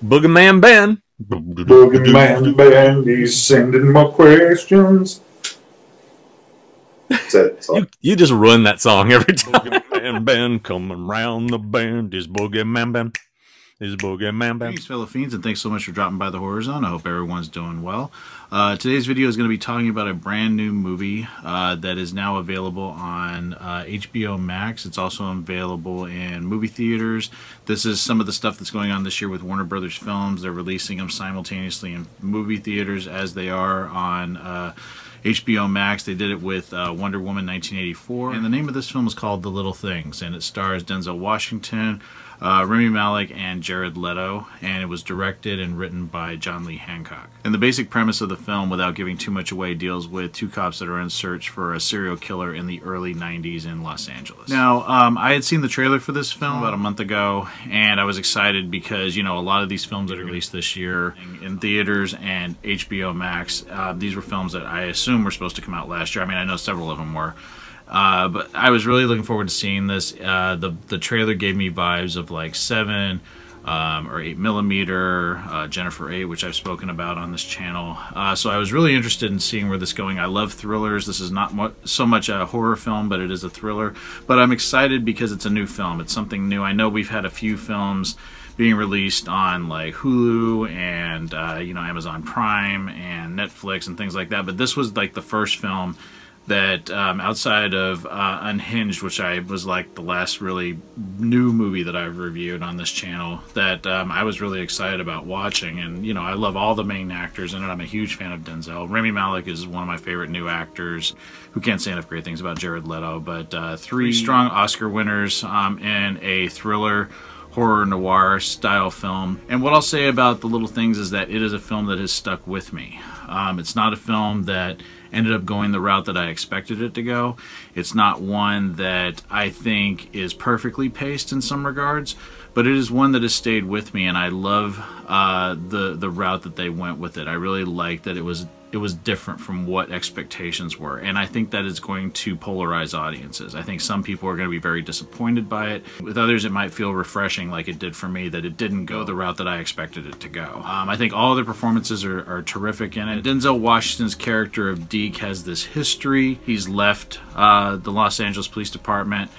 Boogeyman Ben. Boogeyman Band, he's sending more questions. That's it. That's all. You just ruin that song every time. Boogeyman Ben coming round the bend. Is Boogeyman Ben. Is Boogeyman Ben. Thanks, fellow fiends, and thanks so much for dropping by the Horror Zone. I hope everyone's doing well. Today's video is going to be talking about a brand new movie that is now available on HBO Max. It's also available in movie theaters. This is some of the stuff that's going on this year with Warner Brothers Films. They're releasing them simultaneously in movie theaters as they are on HBO Max. They did it with Wonder Woman 1984, and the name of this film is called The Little Things, and it stars Denzel Washington, Rami Malek, and Jared Leto, and it was directed and written by John Lee Hancock. And the basic premise of the film, without giving too much away, deals with two cops that are in search for a serial killer in the early 90s in Los Angeles. Now, I had seen the trailer for this film about a month ago, and I was excited because, you know, a lot of these films that are released this year in theaters and HBO Max, these were films that I assume were supposed to come out last year. I mean, I know several of them were. But I was really looking forward to seeing this. The trailer gave me vibes of like 7 or 8 millimeter, Jennifer 8, which I've spoken about on this channel. So I was really interested in seeing where this is going. I love thrillers. This is not so much a horror film, but it is a thriller. But I'm excited because it's a new film. It's something new. I know we've had a few films being released on like Hulu and you know, Amazon Prime and Netflix and things like that. But this was like the first film that outside of Unhinged, which I was like the last really new movie that I've reviewed on this channel, that I was really excited about watching. And you know, I love all the main actors in it. I'm a huge fan of Denzel. Rami Malek is one of my favorite new actors. Who can't say enough great things about Jared Leto? But 3 strong Oscar winners in a thriller horror noir style film. And what I'll say about The Little Things is that it is a film that has stuck with me. It's not a film that ended up going the route that I expected it to go. It's not one that I think is perfectly paced in some regards, but it is one that has stayed with me, and I love the route that they went with it. I really like that it was different from what expectations were, and I think that is going to polarize audiences. I think some people are going to be very disappointed by it. With others, it might feel refreshing, like it did for me, that it didn't go the route that I expected it to go. I think all the performances are terrific in it. Denzel Washington's character of Deke has this history. He's left the Los Angeles Police Department,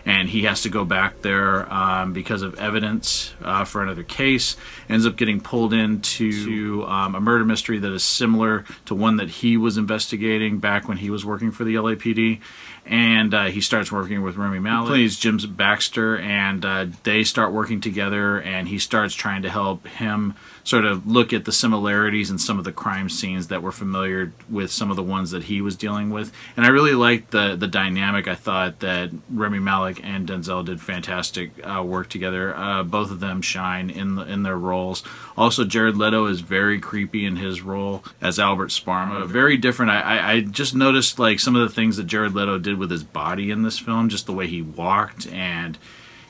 and he has to go back there because of evidence for another case. Ends up getting pulled into a murder mystery that is similar to one that he was investigating back when he was working for the LAPD. And he starts working with Rami Malek. He plays Jim Baxter, and they start working together, and he starts trying to help him sort of look at the similarities in some of the crime scenes that were familiar with some of the ones that he was dealing with. And I really liked the dynamic. I thought that Rami Malek and Denzel did fantastic work together. Both of them shine in their roles. Also, Jared Leto is very creepy in his role as Albert Sparma. Very different. I just noticed like some of the things that Jared Leto did with his body in this film, just the way he walked and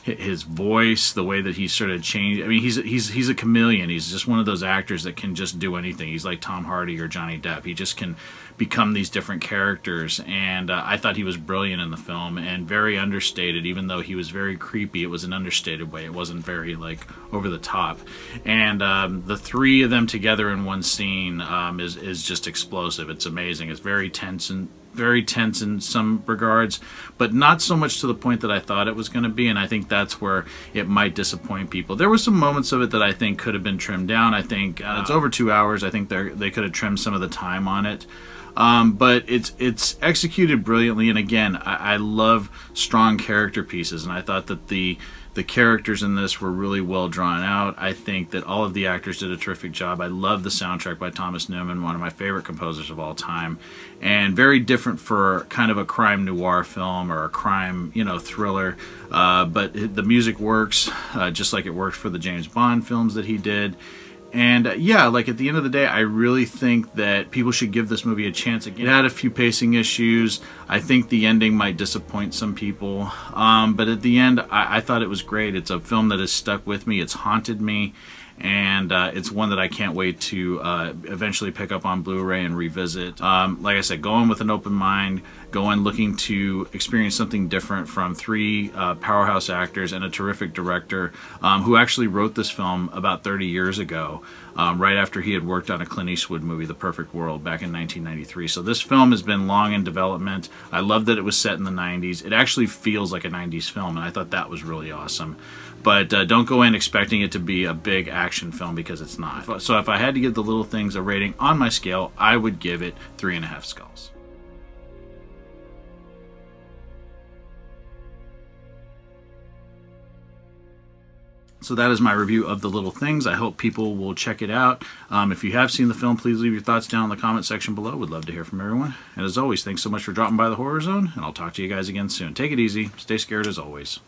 his voice, the way that he sort of changed. I mean, he's a chameleon. He's just one of those actors that can just do anything. He's like Tom Hardy or Johnny Depp. He just can become these different characters, and I thought he was brilliant in the film and very understated. Even though he was very creepy, it was an understated way. It wasn't very like over the top. And the 3 of them together in one scene is just explosive. It's amazing. It's very tense in some regards, but not so much to the point that I thought it was going to be, and I think that's where it might disappoint people. There were some moments of it that I think could have been trimmed down. I think it's over 2 hours. I think they could have trimmed some of the time on it. But it's executed brilliantly, and again, I love strong character pieces, and I thought that the characters in this were really well drawn out. I think that all of the actors did a terrific job. I love the soundtrack by Thomas Newman, one of my favorite composers of all time, and very different for kind of a crime noir film or a crime, you know, thriller. But the music works just like it worked for the James Bond films that he did. And yeah, like at the end of the day, I really think that people should give this movie a chance. It had a few pacing issues. I think the ending might disappoint some people. But at the end, I thought it was great. It's a film that has stuck with me. It's haunted me. And it's one that I can't wait to eventually pick up on Blu-ray and revisit. Like I said, go in with an open mind. go in looking to experience something different from three powerhouse actors and a terrific director who actually wrote this film about 30 years ago, right after he had worked on a Clint Eastwood movie, The Perfect World, back in 1993. So this film has been long in development. I love that it was set in the 90s. It actually feels like a 90s film, and I thought that was really awesome. But don't go in expecting it to be a big action film, because it's not. So if I had to give The Little Things a rating on my scale, I would give it 3.5 skulls. So that is my review of The Little Things. I hope people will check it out. If you have seen the film, please leave your thoughts down in the comment section below. Would love to hear from everyone. And as always, thanks so much for dropping by the Horror Zone, and I'll talk to you guys again soon. Take it easy. Stay scared as always.